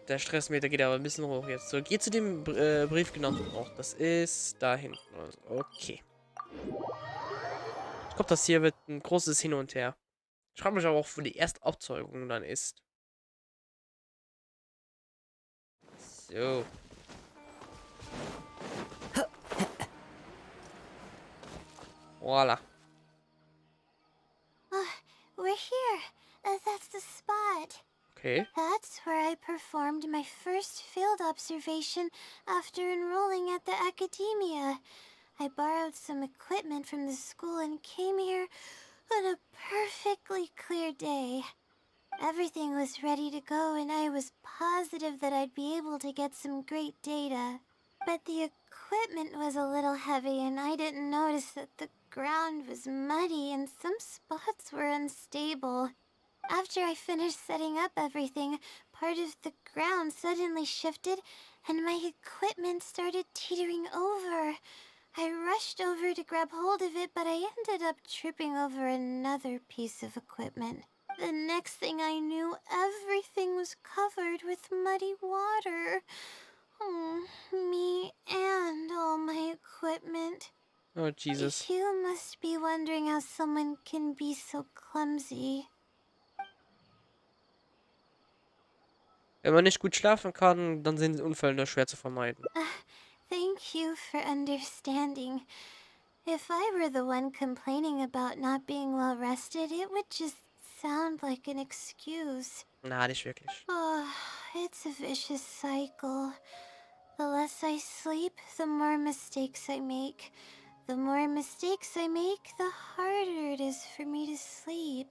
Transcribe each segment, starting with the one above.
Gott, der Stressmeter geht aber ein bisschen hoch jetzt. So, geh zu dem Brief genannten Ort. Das ist da hinten. Also, okay. Ich glaube, das hier wird ein großes Hin und Her. Ich frage mich aber auch, wo die erste Abzeugung dann ist. So. Voila. We're here. That's the spot. Okay. That's where I performed my first field observation after enrolling at the academia. I borrowed some equipment from the school and came here on a perfectly clear day. Everything was ready to go and I was positive that I'd be able to get some great data. But the equipment was a little heavy and I didn't notice that the ground was muddy and some spots were unstable. After I finished setting up everything, part of the ground suddenly shifted and my equipment started teetering over. I rushed over to grab hold of it, but I ended up tripping over another piece of equipment. The next thing I knew, everything was covered with muddy water. Oh, me and all my equipment. Oh, Jesus. You must be wondering how someone can be so clumsy. Wenn man nicht gut schlafen kann, dann sind Unfälle nur schwer zu vermeiden. Thank you for understanding. If I were the one complaining about not being well rested, it would just sound like an excuse. Na, nicht wirklich. Oh, it's a vicious cycle. The less I sleep, the more mistakes I make. The more mistakes I make, the harder it is for me to sleep.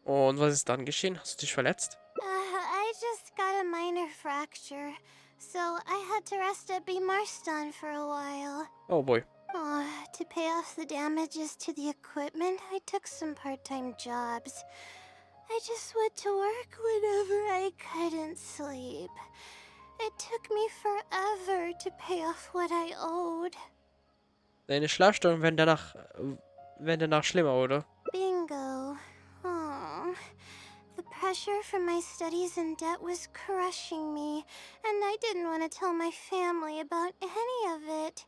Und was ist dann geschehen? Hast du dich verletzt? I just got a minor fracture, so I had to rest at B. Marston for a while. Oh boy. Oh, to pay off the damages to the equipment, I took some part-time jobs. I just went to work whenever I couldn't sleep. It took me forever to pay off what I owed. Deine Schlafstörungen werden danach schlimmer, oder? Bingo. Oh, the pressure from my studies and debt was crushing me, and I didn't want to tell my family about any of it.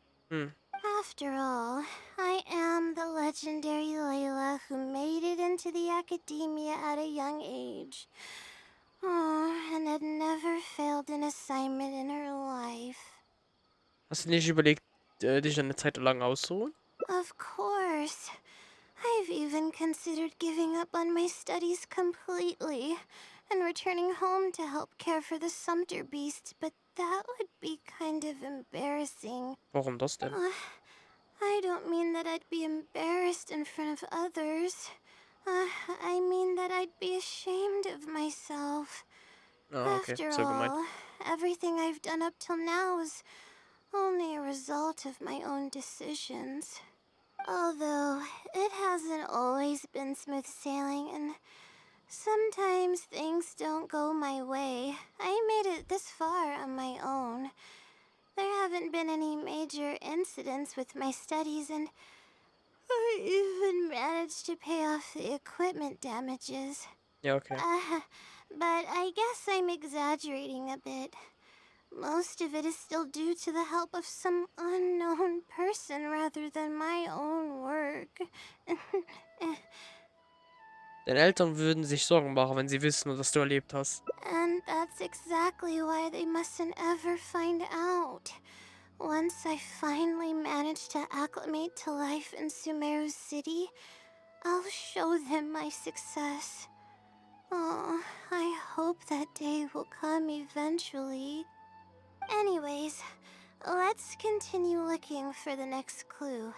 After all, I am the legendary Layla who made it into the academia at a young age. Oh, and had never failed an assignment in her life. Hast du nicht überlegt, dich eine Zeit lang auszuruhen? Of course. I've even considered giving up on my studies completely and returning home to help care for the Sumter beast, but that would be kind of embarrassing. Warum das denn? I don't mean that I'd be embarrassed in front of others. I mean that I'd be ashamed of myself. Ah, okay. After So gemeint. all, everything I've done up till now is only a result of my own decisions. Although, it hasn't always been smooth sailing, and sometimes things don't go my way. I made it this far on my own. There haven't been any major incidents with my studies, and I even managed to pay off the equipment damages. Ja, okay. But I guess I'm exaggerating a bit. Most of it is still due to the help of some unknown person rather than my own work. Deine Eltern würden sich Sorgen machen, wenn sie wissen, was du erlebt hast. And that's exactly why they mustn't ever find out. Once I finally manage to acclimate to life in Sumeru City, I'll show them my success. Oh, I hope that day will come eventually. Anyways, let's continue looking for the next clue.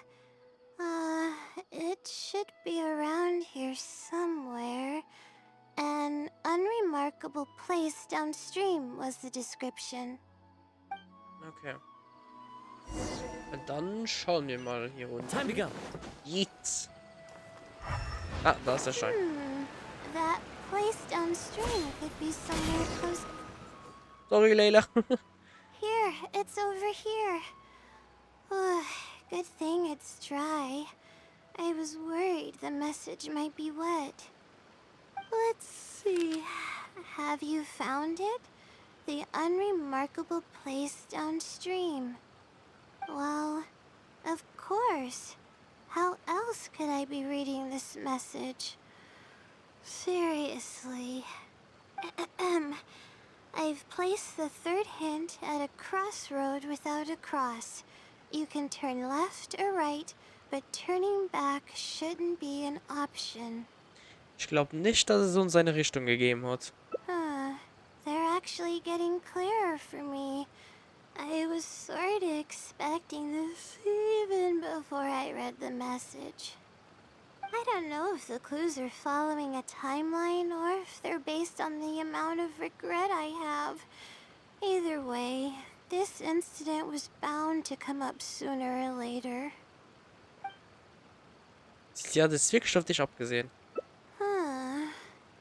It should be around here somewhere. An unremarkable place downstream was the description. Okay. Und dann schauen wir mal hier runter. Time to go. Jetzt. Ah, da ist der Stein. That place downstream could be somewhere close. Sorry, Layla. Here, it's over here. Good thing it's dry. I was worried the message might be wet. Let's see. Have you found it? the unremarkable place downstream. Well, of course. How else could I be reading this message? Seriously. I've placed the third hint at a crossroad without a cross. You can turn left or right, but turning back shouldn't be an option. Ich glaube nicht, dass es uns eine Richtung gegeben hat. They're actually getting clearer for me. I was sort of expecting this even before I read the message. I don't know if the clues are following a timeline or if they're based on the amount of regret I have. Either way, this incident was bound to come up sooner or later. Sie hat es wirklich auf dich abgesehen.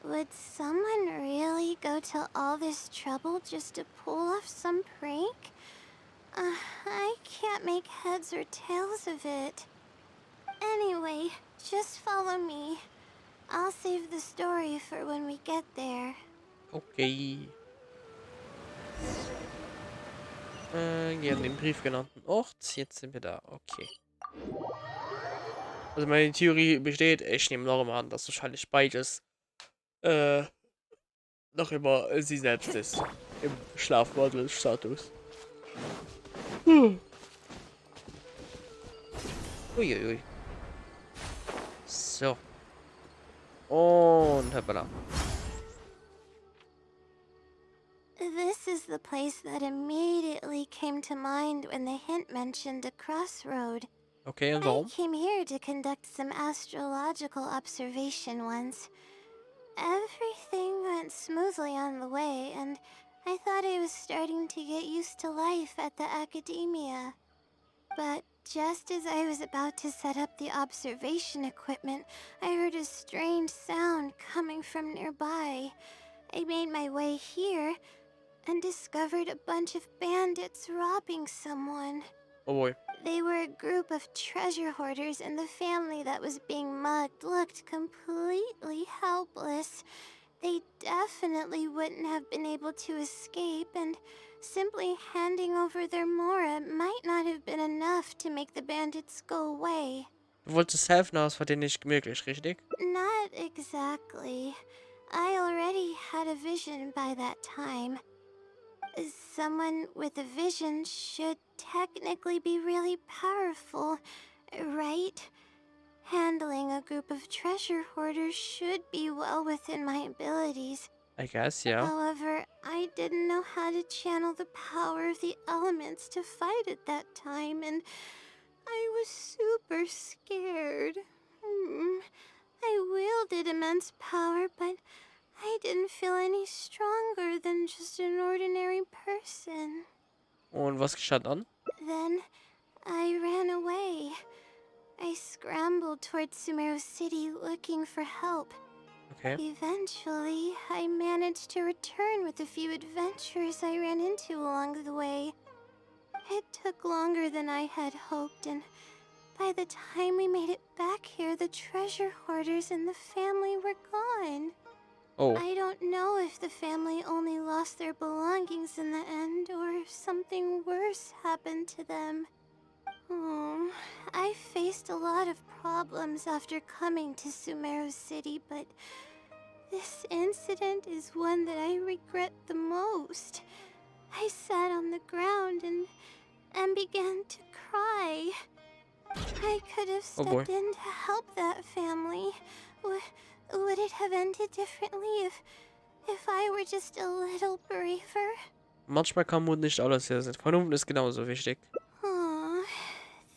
Would someone really go to all this trouble just to pull off some prank? I can't make heads or tails of it. Anyway, just follow me. I'll save the story for when we get there. Okay. Gehen an den Brief genannten Ort. Jetzt sind wir da. Okay. Also meine Theorie besteht, ich nehme noch immer an, dass wahrscheinlich beides noch immer sie selbst ist. Im Schlafwandel-Status. Uiuiui. So. Und hoppala. This is the place that immediately came to mind when the hint mentioned a crossroad. Okay, und I warum? came here to conduct some astrological observation once. Everything went smoothly on the way, and I thought I was starting to get used to life at the academia. But just as I was about to set up the observation equipment, I heard a strange sound coming from nearby. I made my way here and discovered a bunch of bandits robbing someone. Oh boy. They were a group of treasure hoarders, and the family that was being mugged looked completely helpless. They definitely wouldn't have been able to escape, and simply handing over their Mora might not have been enough to make the bandits go away. Du wolltest helfen, aber es war dir nicht möglich, richtig? Not exactly. I already had a vision by that time. Someone with a vision should technically be really powerful, right? Handling a group of treasure hoarders should be well within my abilities. I guess, yeah. However, I didn't know how to channel the power of the elements to fight at that time, and I was super scared. I wielded immense power, but I didn't feel any stronger than just an ordinary person. Und was geschah dann? Then I ran away. I scrambled towards Sumeru City looking for help. Okay. Eventually, I managed to return with a few adventurers I ran into along the way. It took longer than I had hoped, and by the time we made it back here, the treasure hoarders and the family were gone. Oh. I don't know if the family only lost their belongings in the end, or if something worse happened to them. I faced a lot of problems after coming to Sumeru City, but this incident is one that I regret the most. I sat on the ground and began to cry. I could have stepped in to help that family. Would it have ended differently if I were just a little braver? Manchmal kann Mut nicht alles sein. Vernunft ist genauso wichtig. Oh,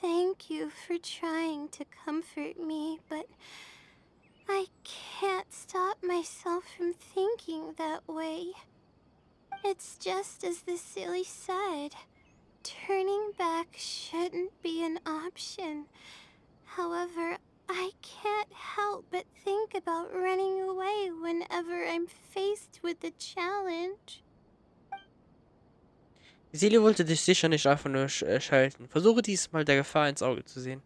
thank you for trying to comfort me, but I can't stop myself from thinking that way. It's just as the silly said. Turning back shouldn't be an option. However, I can't help but think about running away whenever I'm faced with a challenge. Seele wollte dich sicher nicht einfach nur schalten. Versuche diesmal der Gefahr ins Auge zu sehen.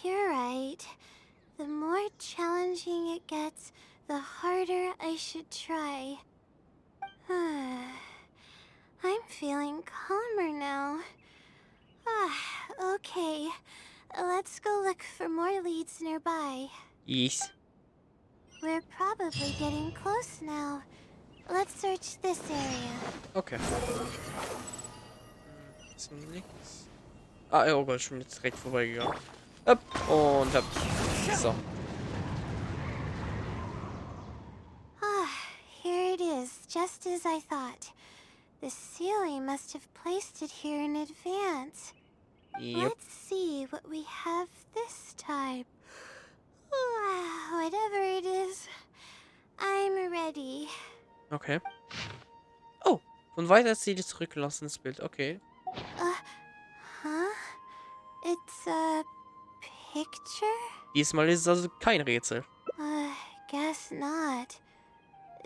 You're right. The more challenging it gets, the harder I should try. feeling calmer now. Okay. Let's go look for more leads nearby. Yes. We're probably getting close now. Let's search this area. Okay. Ist nichts. Ah, ja, oh Gott, schon jetzt direkt vorbeigegangen. Hopp und hopp. So. Here it is, just as I thought. The ceiling must have placed it here in advance. Yep. Let's see what we have this time. Whatever it is, I'm ready. Okay. Oh, von weiter zieht es zurückgelassenes Bild. Okay. Huh? It's a picture? Diesmal ist es also kein Rätsel. Guess not.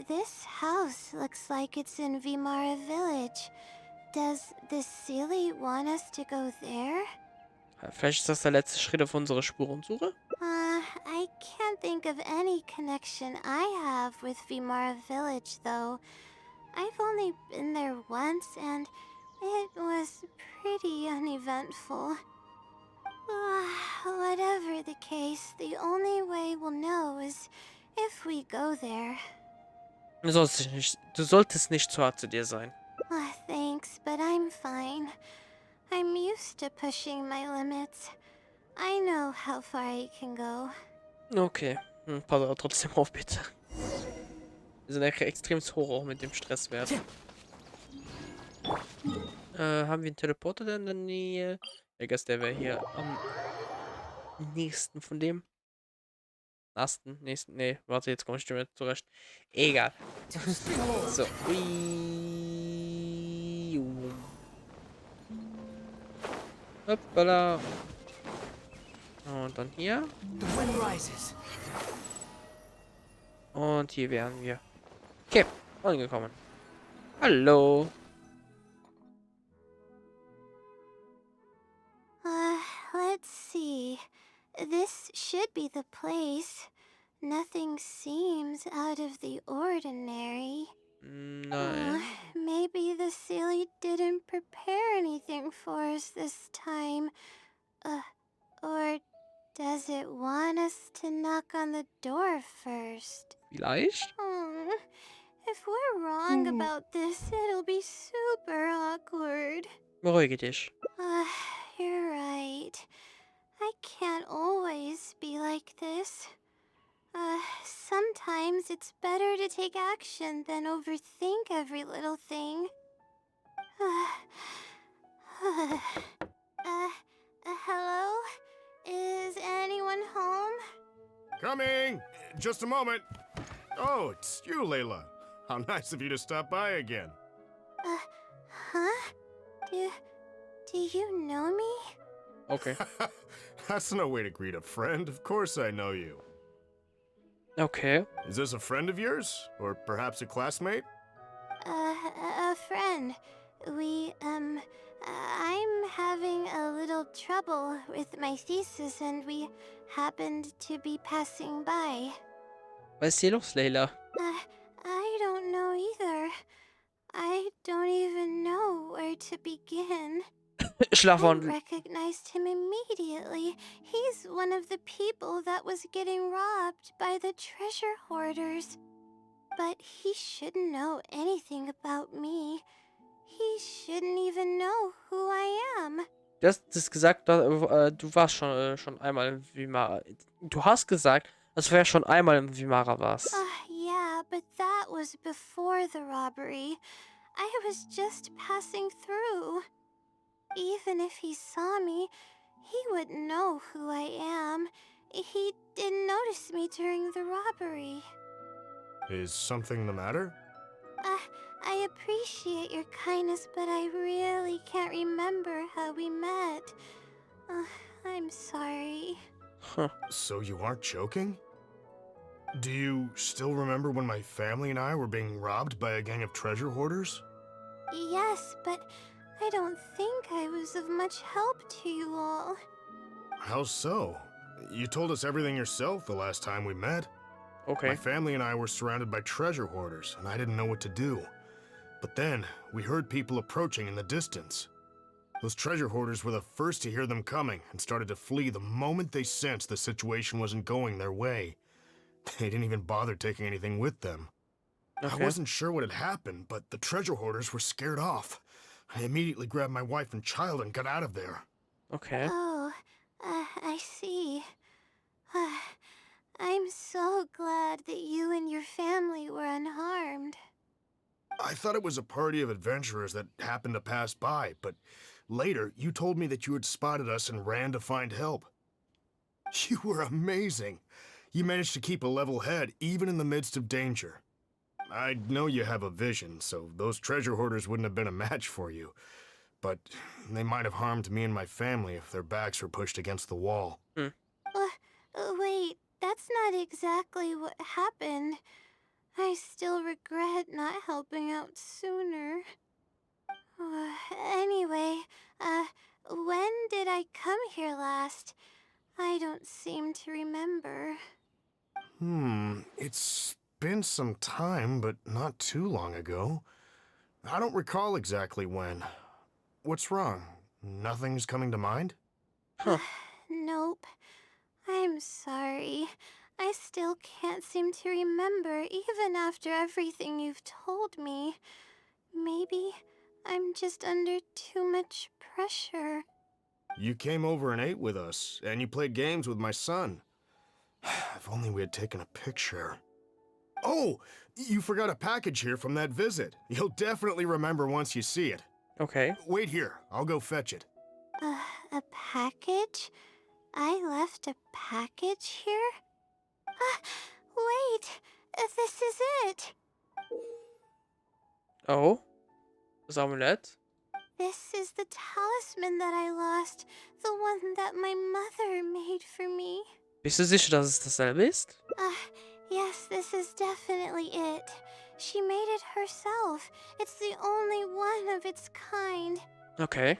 This house looks like it's in Vimara village. Does the Silly want us to go there? Vielleicht ist das der letzte Schritt auf unserer Spurensuche? I can't think of any connection I have with Vimara village, though. I've only been there once, and it was pretty uneventful. Whatever the case, the only way we'll know is if we go there. Du solltest nicht zu hart zu dir sein. Thanks, but I'm fine. I'm used to pushing my limits. I know how far I can go. Okay. Pass aber trotzdem auf, bitte. Wir sind echt extrem hoch auch mit dem Stresswert. Haben wir einen Teleporter denn in der Nähe? Ich guess, der wäre hier am nächsten von dem. Nächsten. Nee, warte, jetzt komme ich damit zurecht. Egal. So. Ui. Hoppala. Und dann hier. Und hier wären wir. Okay, angekommen. Hallo. Let's see. This should be the place. Nothing seems out of the ordinary. Nein. Maybe the Silly didn't prepare anything for us this time. Or does it want us to knock on the door first? Vielleicht? If we're wrong about this, it'll be super awkward. Beruhige dich. You're right. I can't always be like this. Sometimes it's better to take action than overthink every little thing. Hello? Is anyone home? Coming! Just a moment. Oh, it's you, Layla. How nice of you to stop by again. Huh? Do you know me? Okay. That's no way to greet a friend. Of course I know you. Okay. Is this a friend of yours? Or perhaps a classmate? A friend. I'm having a little trouble with my thesis and we happened to be passing by. Was ist hier los, Layla? I don't know either. I don't even know where to begin. I Schlafwandel. recognized him immediately. He's one of the people that was getting robbed by the treasure hoarders. But he shouldn't know anything about me. He shouldn't even know who I am. Du hast das gesagt, du warst schon einmal in Vimara. Du hast gesagt, dass du ja schon einmal in Vimara warst. Yeah, but that was before the robbery. I was just passing through. Even if he saw me, he wouldn't know who I am. He didn't notice me during the robbery. Is something the matter? I appreciate your kindness, but I really can't remember how we met. I'm sorry. Huh. So you aren't joking? Do you still remember when my family and I were being robbed by a gang of treasure hoarders? Yes, but I don't think I was of much help to you all. How so? You told us everything yourself the last time we met. Okay. My family and I were surrounded by treasure hoarders, and I didn't know what to do. But then, we heard people approaching in the distance. Those treasure hoarders were the first to hear them coming and started to flee the moment they sensed the situation wasn't going their way. They didn't even bother taking anything with them. I Okay. wasn't sure what had happened, but the treasure hoarders were scared off. I immediately grabbed my wife and child and got out of there. Okay. Oh, I see. I'm so glad that you and your family were unharmed. I thought it was a party of adventurers that happened to pass by, but later you told me that you had spotted us and ran to find help. You were amazing. You managed to keep a level head even in the midst of danger. I know you have a vision, so those treasure hoarders wouldn't have been a match for you. But they might have harmed me and my family if their backs were pushed against the wall. Wait, that's not exactly what happened. I still regret not helping out sooner. Anyway, when did I come here last? I don't seem to remember. It's been some time, but not too long ago. I don't recall exactly when. What's wrong? Nothing's coming to mind? Huh. Nope. I'm sorry. I still can't seem to remember even after everything you've told me. Maybe I'm just under too much pressure. You came over and ate with us, and you played games with my son. If only we had taken a picture. Oh, you forgot a package here from that visit. You'll definitely remember once you see it. Okay. Wait here, I'll go fetch it. A package? I left a package here? Wait! This is it! Oh. Das Amulett. This is the talisman that I lost. The one that my mother made for me. Bist du sicher, dass es dasselbe ist? Yes, this is definitely it. She made it herself. It's the only one of its kind. Okay.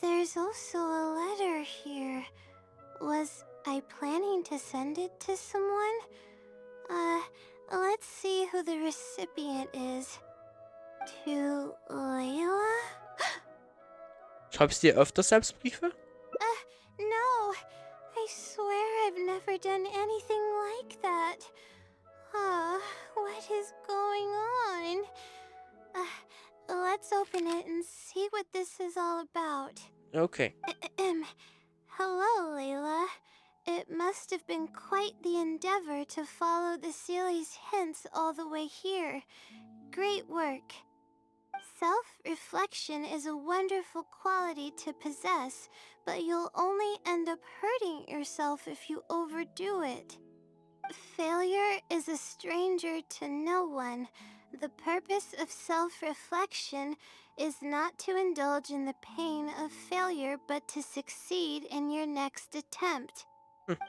There's also a letter here. Was I planning to send it to someone? Let's see who the recipient is. To Layla? Schreibst du dir öfter Selbstbriefe? No. I swear I've never done anything like that. What is going on? Let's open it and see what this is all about. Okay. Hello, Layla. It must have been quite the endeavor to follow the Sealy's hints all the way here. Great work. Self-reflection is a wonderful quality to possess, but you'll only end up hurting yourself if you overdo it. Failure is a stranger to no one. The purpose of self-reflection is not to indulge in the pain of failure, but to succeed in your next attempt.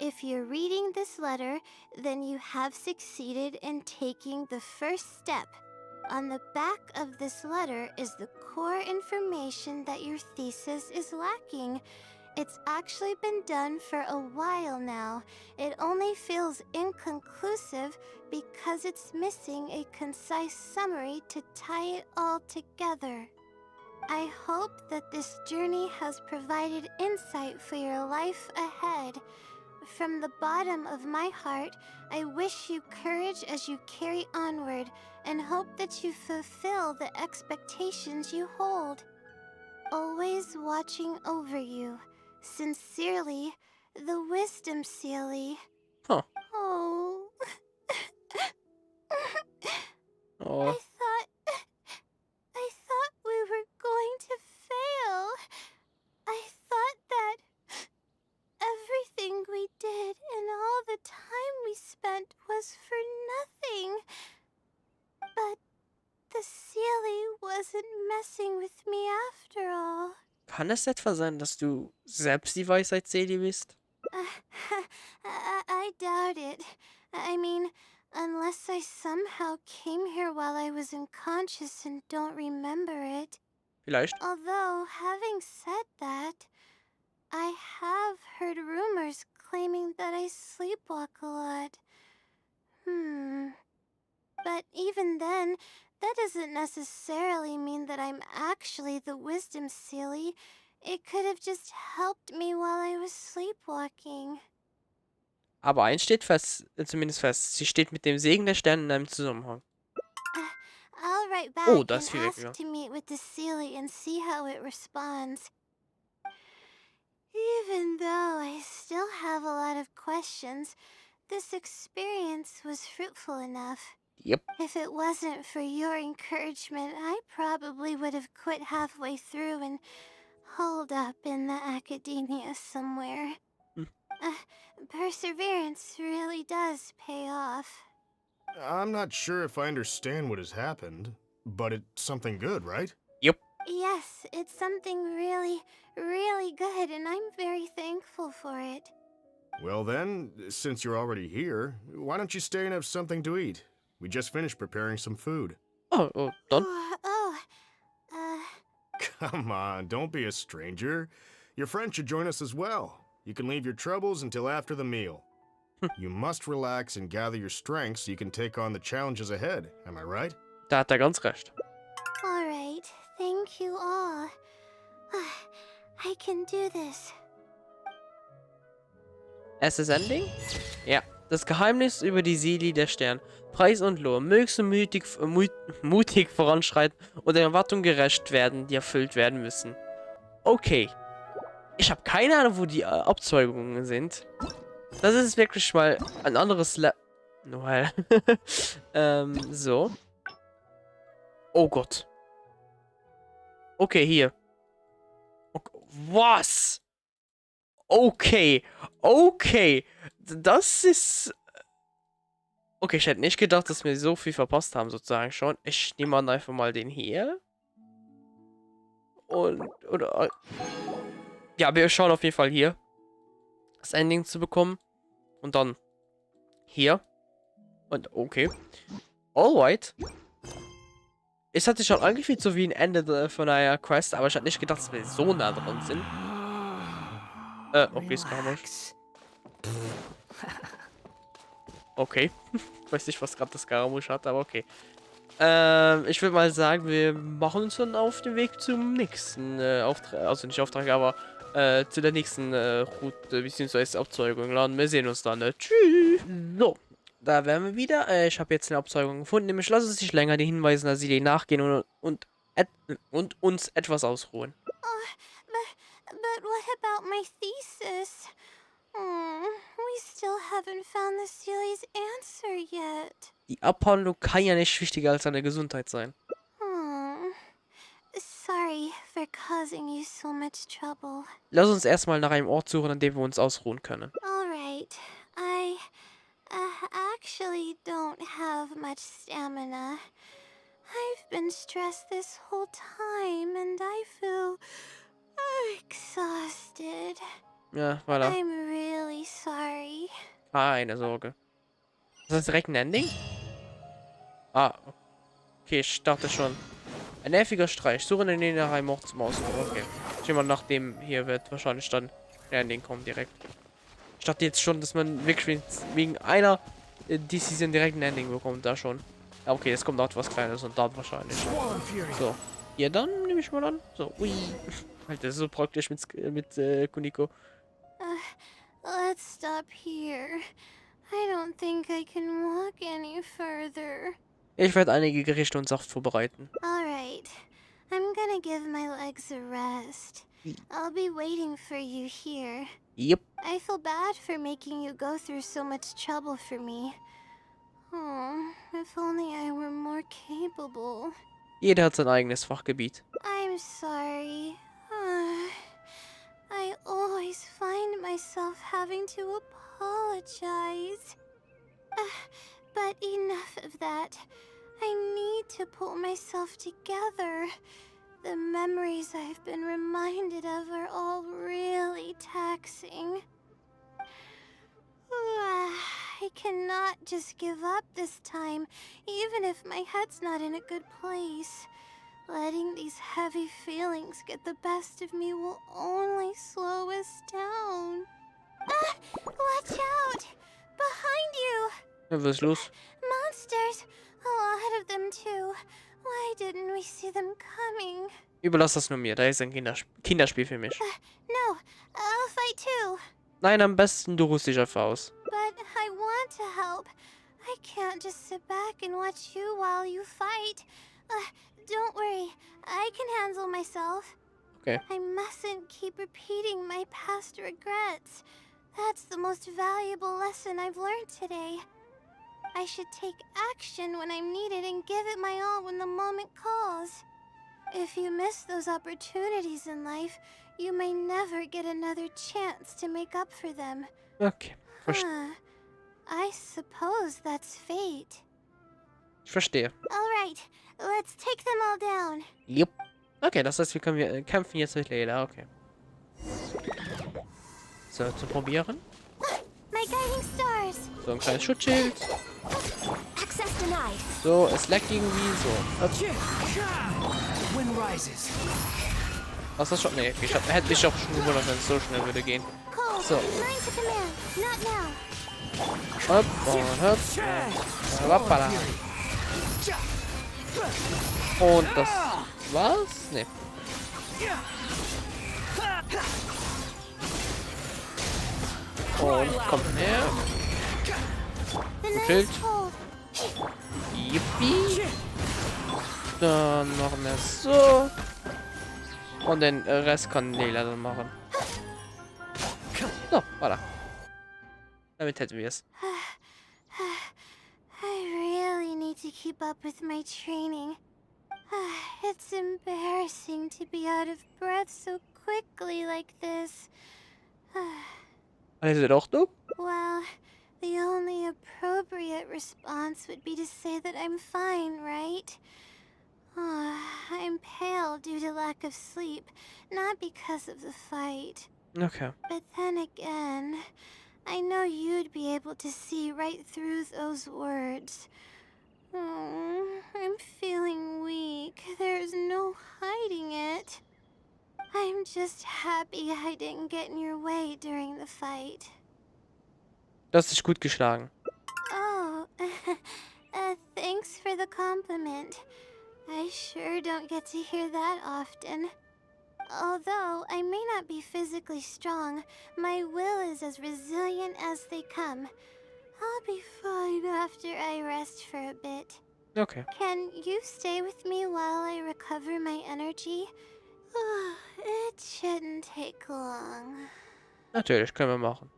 If you're reading this letter, then you have succeeded in taking the first step. On the back of this letter is the core information that your thesis is lacking. It's actually been done for a while now. It only feels inconclusive because it's missing a concise summary to tie it all together. I hope that this journey has provided insight for your life ahead. From the bottom of my heart, I wish you courage as you carry onward and hope that you fulfill the expectations you hold. Always watching over you. Sincerely, the Wisdom Sealy. Huh. Oh. Oh. I thought we were going to fail. I thought that everything we did and all the time we spent was for nothing. But the Sealy wasn't messing with me after all. Kann es etwa sein, dass du selbst die Weisheitsseele bist? I doubt it. I mean, unless I somehow came here while I was unconscious and don't remember it. Vielleicht. Although, having said that, I have heard rumors claiming that I sleepwalk a lot. But even then, that that doesn't necessarily mean that I'm actually the wisdom silly. It could have just helped me while I was sleepwalking. Aber eins steht fest, zumindest fest. Sie steht mit dem Segen der Sterne in einem Zusammenhang. I'll write Oh, back da and ist viel ask weggegangen. to meet with the silly and see how it responds. Even though I still have a lot of questions, this experience was fruitful enough. Yep. If it wasn't for your encouragement, I probably would have quit halfway through and holed up in the academia somewhere. Hm. Perseverance really does pay off. I'm not sure if I understand what has happened, but it's something good, right? Yes, it's something really, really good, and I'm very thankful for it. Well then, since you're already here, why don't you stay and have something to eat? We just finished preparing some food. Oh, dann. Come on, don't be a stranger. Your friend should join us as well. You can leave your troubles until after the meal. You must relax and gather your strength so you can take on the challenges ahead, am I right? Da hat er ganz recht. Alright, thank you all. I can do this. Erstes Ending? Ja. Das Geheimnis über die Seele der Sterne. Preis und Lohn. Mögst du mutig voranschreiten und den Erwartungen gerecht werden, die erfüllt werden müssen. Okay. Ich habe keine Ahnung, wo die Abzweigungen sind. Das ist wirklich mal ein anderes Noel. So. Oh Gott. Okay, hier. Okay. Was? Okay. Okay. Das ist... Okay, ich hätte nicht gedacht, dass wir so viel verpasst haben, sozusagen schon. Ich nehme an einfach mal den hier. Und... Oder... Ja, wir schauen auf jeden Fall hier. Das Ending zu bekommen. Und dann... Hier. Und okay. Alright. Es hat sich schon angefühlt, so wie ein Ende von einer Quest, aber ich hatte nicht gedacht, dass wir so nah dran sind. Okay, Skaramusch. Okay. Ich weiß nicht, was gerade das Skaramusch hat, aber okay. Ich würde mal sagen, wir machen uns dann auf den Weg zum nächsten Auftrag, also nicht Auftrag, aber zu der nächsten Route, beziehungsweise Abzeugung laden. Wir sehen uns dann. Tschüss. So. Da wären wir wieder. Ich habe jetzt eine Abzeugung gefunden, nämlich lass uns nicht länger den Hinweisen der Seele nachgehen und uns etwas ausruhen. But what about my thesis? We still haven't found the silly's answer yet. Die Abhandlung kann ja nicht wichtiger als deine Gesundheit sein. Sorry for causing you so much trouble. Lass uns erstmal nach einem Ort suchen, an dem wir uns ausruhen können. Alright, I actually don't have much stamina. I've been stressed this whole time and I feel exhausted. Ja, voilà. I'm really sorry. Keine Sorge. Ist das direkt ein Ending? Ah, okay, ich dachte schon. Ein nerviger Streich. Suche in der Nähe nach einem Ort zum Ausruhen. Okay. Ich nehme mal, nach dem hier wird wahrscheinlich dann ein Ending kommen direkt. Ich dachte jetzt schon, dass man wirklich wegen einer Decision direkt ein Ending bekommt. Da schon. Ja, okay, jetzt kommt noch etwas Kleines und dann wahrscheinlich. So. Hier dann nehme ich mal an. So, ui. Alter, das ist so praktisch mit Kuniko. Let's stop here. I don't think I can walk any further. Ich werde einige Gerichte und Saft vorbereiten. Alright. I'm gonna give my legs a rest. I'll be waiting for you here. Yep. I feel bad for making you go through so much trouble for me. Oh, if only I were more capable. Jeder hat sein eigenes Fachgebiet. I'm sorry. I always find myself having to apologize. But enough of that. I need to pull myself together. The memories I've been reminded of are all really taxing. I cannot just give up this time, even if my head's not in a good place. Letting these heavy feelings get the best of me will only slow us down. Watch out! Behind you! Ja, was ist los? Monsters! A lot of them too. Why didn't we see them coming? Überlass das nur mir. Da ist ein Kinderspiel für mich. No, I'll fight too. Nein, am besten du ruhst dich einfach aus. But I want to help. I can't just sit back and watch you while you fight. Don't worry, I can handle myself. Okay. I mustn't keep repeating my past regrets. That's the most valuable lesson I've learned today. I should take action when I'm needed and give it my all when the moment calls. If you miss those opportunities in life, you may never get another chance to make up for them. Okay. I suppose that's fate. Ich verstehe. Alright, let's take them all down. Jupp. Okay, das heißt, wir kämpfen jetzt mit Layla. Okay. So, zu probieren. My guiding stars. So, ein kleines Schutzschild. Access denied. So, es leckt irgendwie so. Wind rises. Was ist das schon? Nee, ich hätte mich auch schon gewundert, wenn es so schnell würde gehen. Cold. So. Mine to command. Not now. Hopp und hopp. Hoppala. Und das war's? Nee. Und kommt her. The night Schild. is cold. Yippie. Dann machen wir es so. Und den Rest kann Layla dann machen. So, voilà. Damit hätten wir es. I really need to keep up with my training. It's embarrassing to be out of breath so quickly like this. Alles in Ordnung? Well, the only appropriate response would be to say that I'm fine, right? I'm pale due to lack of sleep, not because of the fight. Okay. But then again, I know you'd be able to see right through those words. I'm feeling weak. There's no hiding it. I'm just happy I didn't get in your way during the fight. Du hast dich gut geschlagen. Oh, thanks for the compliment. I sure don't get to hear that often. Although I may not be physically strong, my will is as resilient as they come. I'll be fine after I rest for a bit. Okay. Can you stay with me while I recover my energy? It shouldn't take long. Natürlich, können wir machen.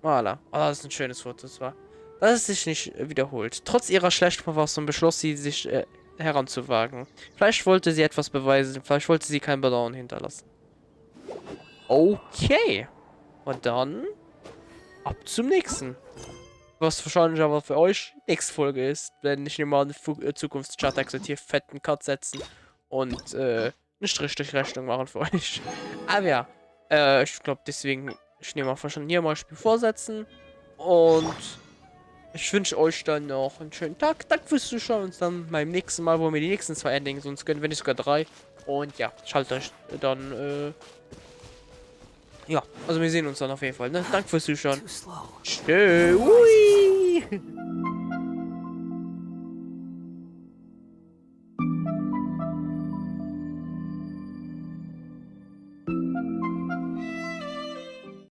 Voilà. Oh, das ist ein schönes Foto zwar. Das ist sich nicht wiederholt. Trotz ihrer schlechten Verfassung beschloss sie, sich heranzuwagen. Vielleicht wollte sie etwas beweisen, vielleicht wollte sie kein Bedauern hinterlassen. Okay. Und dann ab zum nächsten. Was wahrscheinlich aber für euch nächste Folge ist, wenn ich nehme mal eine Zukunftschartex und hier fetten Cut setzen und eine Strich durch Rechnung machen für euch. Aber ja, ich glaube deswegen, ich nehme auch schon hier mal ein Spiel vorsetzen und ich wünsche euch dann noch einen schönen Tag. Danke fürs Zuschauen und dann beim nächsten Mal, wo wir die nächsten 2 Endings uns gönnen, wenn nicht sogar 3. Und ja, schaltet euch dann, ja, also wir sehen uns dann auf jeden Fall, ne? Danke fürs Zuschauen. Too slow. Tschö. Ui.